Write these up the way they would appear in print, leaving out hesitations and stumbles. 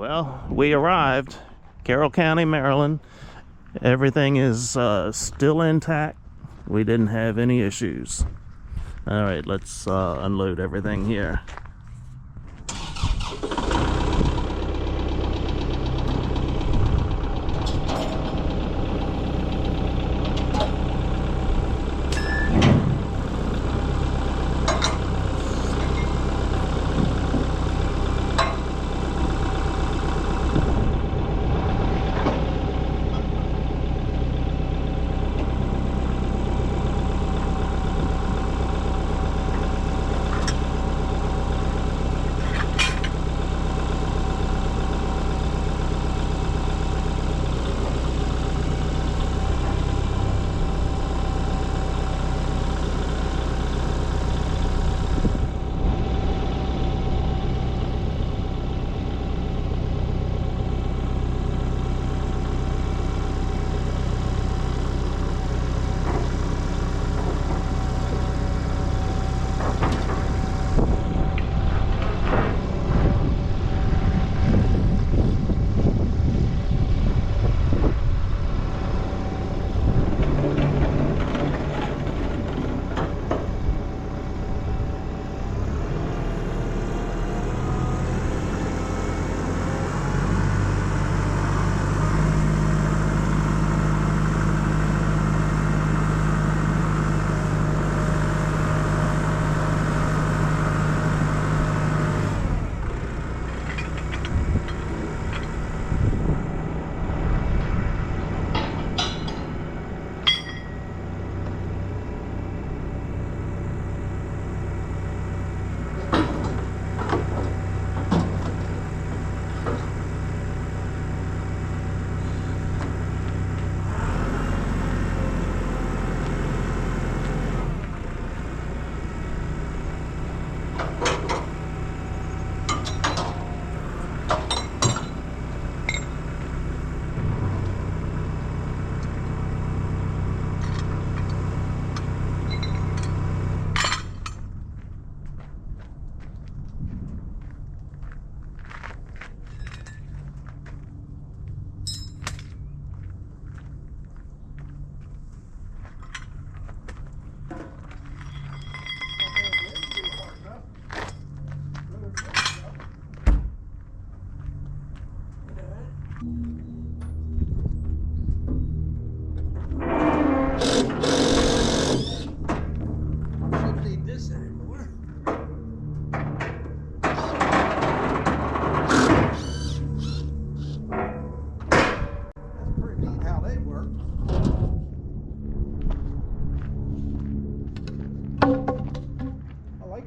Well, we arrived, Carroll County, Maryland. Everything is still intact. We didn't have any issues. All right, let's unload everything here.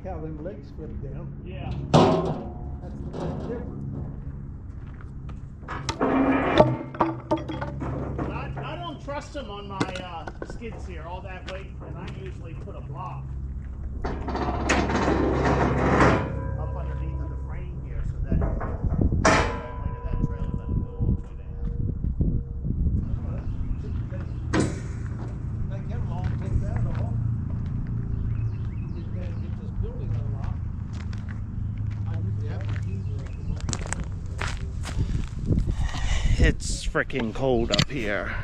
How them legs flip down. Yeah. That's the big difference. I don't trust them on my skids here all that weight, and I usually put a block up underneath of the frame here so that the weight of that trailer doesn't go all the way down. They get along, take that off. Get this building unlocked. I usually have a geezer at the It's freaking cold up here.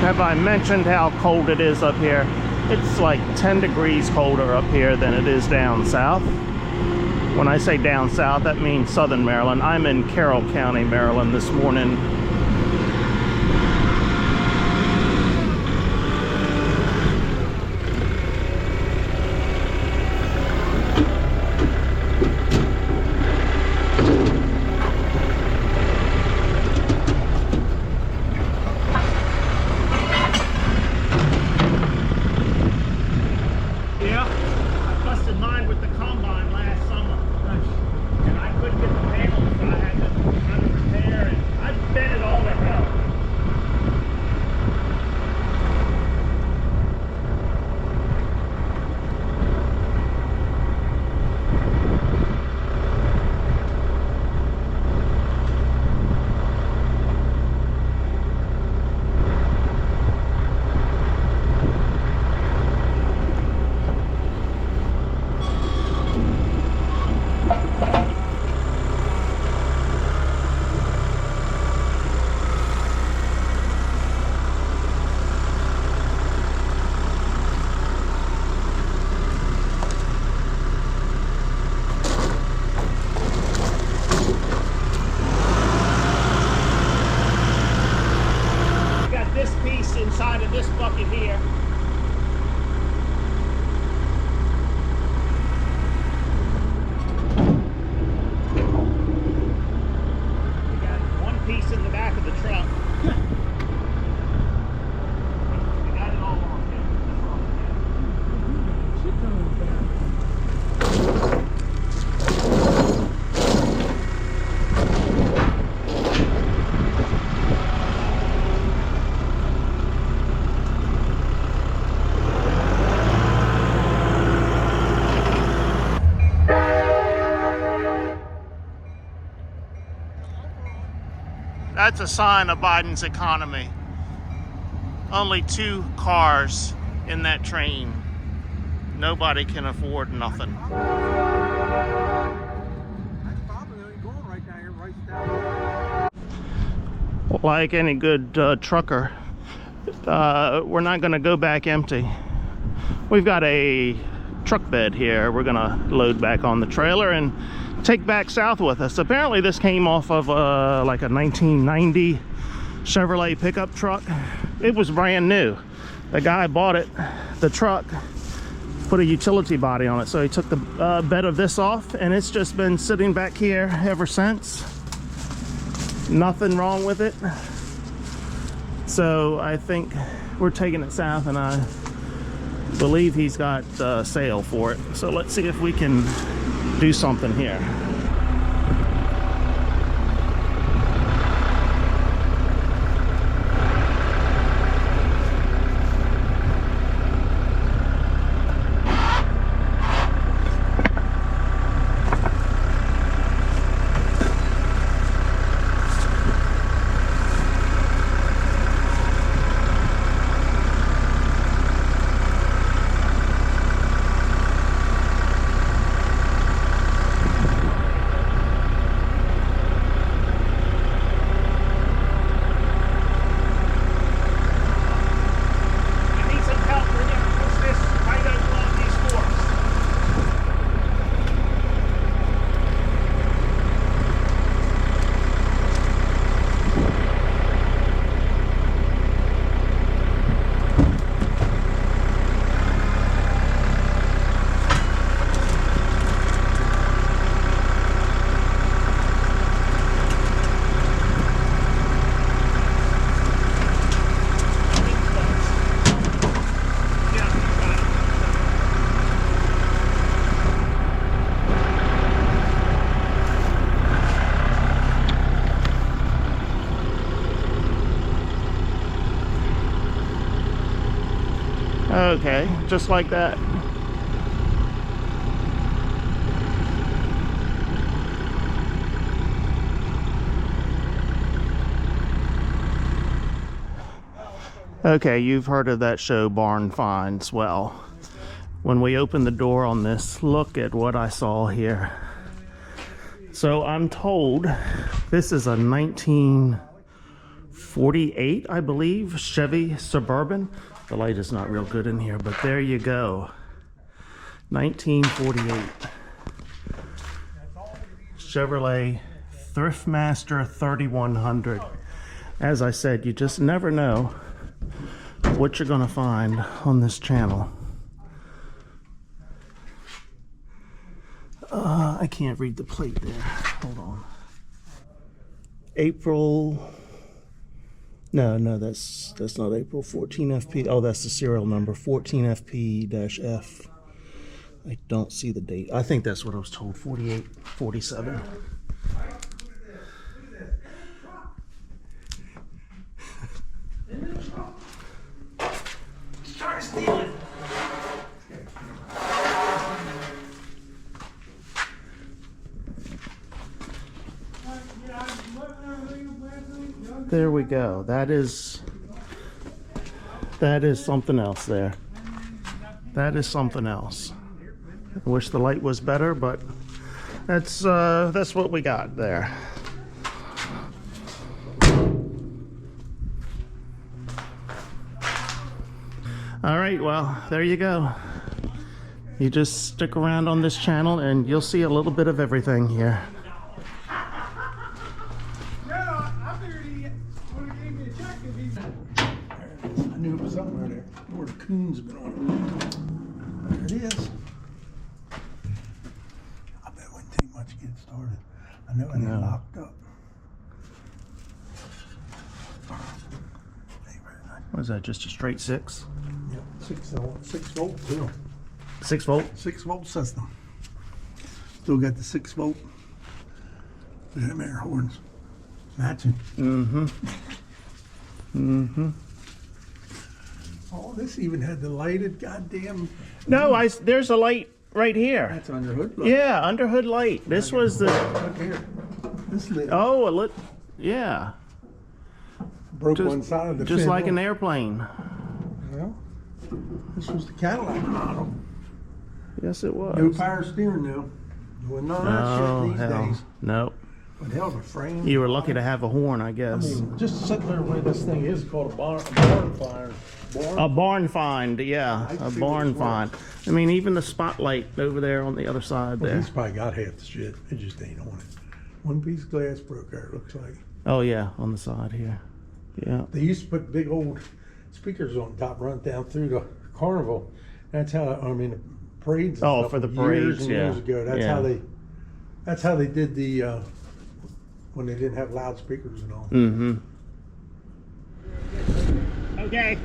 Have I mentioned how cold it is up here? It's like 10 degrees colder up here than it is down south. When I say down south, that means southern Maryland. I'm in Carroll County, Maryland this morning. bucket here. We got one piece in the back of the truck. We got it all on here. That's a sign of Biden's economy. Only 2 cars in that train. Nobody can afford nothing. Like any good trucker, we're not going to go back empty. We've got a truck bed here. We're going to load back on the trailer and take back south with us. Apparently this came off of like a 1990 Chevrolet pickup truck. It was brand new. The guy bought it, the truck, put a utility body on it, so he took the bed of this off, and it's just been sitting back here ever since. Nothing wrong with it. So I think we're taking it south, and I believe he's got a sale for it. So let's see if we can do something here. Okay, just like that. Okay, you've heard of that show Barn Finds. Well, when we opened the door on this, look at what I saw here. So I'm told this is a 1948, I believe, Chevy Suburban. The light is not real good in here, but there you go. 1948. Chevrolet Thriftmaster 3100. As I said, you just never know what you're gonna find on this channel. I can't read the plate there. Hold on. April. No, that's not April. 14FP. Oh, that's the serial number. 14FP-F. I don't see the date. I think that's what I was told. 48, 47. Try to steal it. There we go. That is something else there. That is something else. I wish the light was better, but that's what we got there. All right, well, there you go. You just stick around on this channel and you'll see a little bit of everything here. I knew it was somewhere there. there. Where the coons have been on it. There it is. I bet it wouldn't take much to get it started. I know it ain't locked up. What is that, just a straight 6? Yep, 6 volt too. 6 volt? 6 volt system. Still got the 6 volt. Look at them air horns. Matching. Oh, this even had the lighted goddamn. No, there's a light right here. That's under hood light. Yeah, under hood light. This was the, Look here. This lit. oh, a lit, yeah. Broke one side of the Just fin like an off. airplane. Well, this was the Cadillac model. Yes, it was. No power steering now. No none of that Oh, shit these hell. days. Nope. But hell, the frame. You were lucky to have a horn, I I guess. mean, just sitting there where this thing is called a barn fire. A barn find, yeah, I a see barn what it find. I mean, even the spotlight over there on the other side Well, there. he's probably got half the shit. It just ain't on it. One piece of glass broke there, it looks like. Oh yeah, on the side here. Yeah. They used to put big old speakers on top, run down through the carnival. That's how, I mean, the parades. And Oh, stuff for the years parades, and yeah. years ago. That's how they did the when they didn't have loudspeakers and all. Mm-hmm. Okay.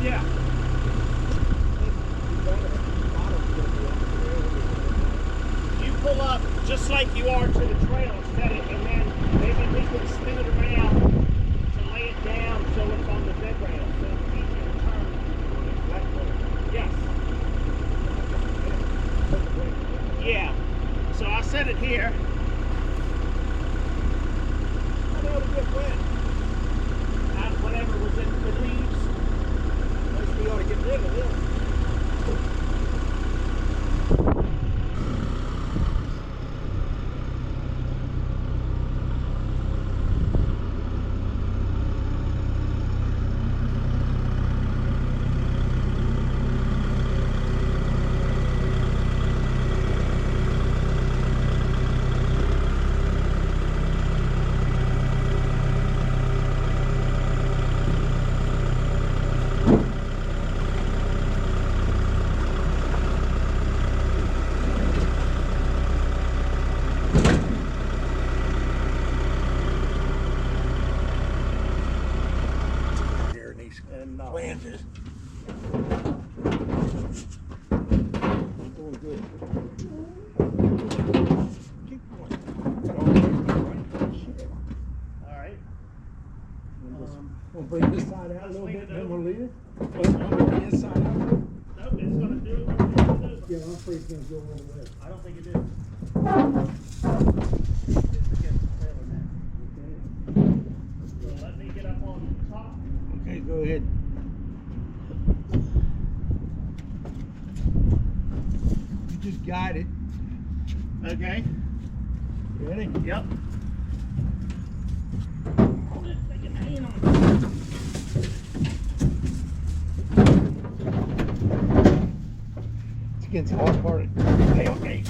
Yeah. You pull up just like you are to the trail, set it, and then maybe we can spin it around to lay it down so it's on the bed rail, so it's easier to turn that way. Yes. Yeah. So I set it here. How the hell did it get wet? Whatever was in the leaves. We ought to get rid of this. Flanges. Doing good. Keep going. All right. We'll bring this side out a little leave bit, it then over. we'll leave it. Bring this side out. Nope, it's gonna do it. Yeah, I'm afraid it's gonna go all the way. I don't think it is. So let me get up on top. Okay, go ahead. You just guide it. Okay. Ready? Yep. Hold it, take a hand on it. It's against the hard part. Okay, okay.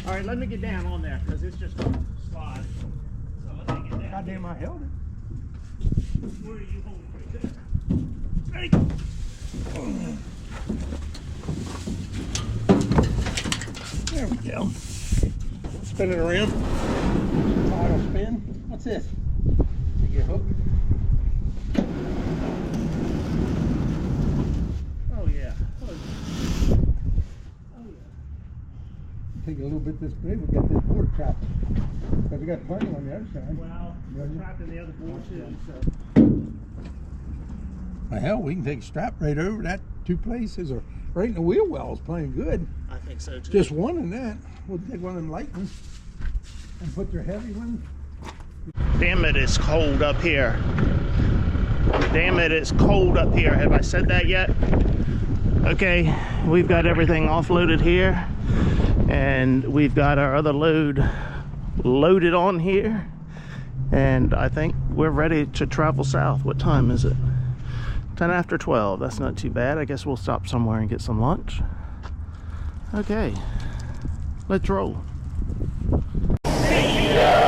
All right, let me get down on there because it's just gonna slide. So let me get down. Goddamn, I held it. Where are you holding right there? Hey. There we go. Spin it around. Tide will spin. What's this? Take your hook. bit this big, we got this board trapped. Because we got plenty on the other side. Well, we're trapped in the other board too, so. Well, hell, we can take a strap right over that 2 places, or right in the wheel wells, playing good. I think so too. Just one in that. We'll take one of them light ones and put their heavy ones. Damn it, it's cold up here. Damn it, it's cold up here. Have I said that yet? Okay, we've got everything offloaded here, and we've got our other load loaded on here, and I think we're ready to travel south. What time is it? 10 after 12. That's not too bad. I guess we'll stop somewhere and get some lunch. Okay, let's roll. See ya.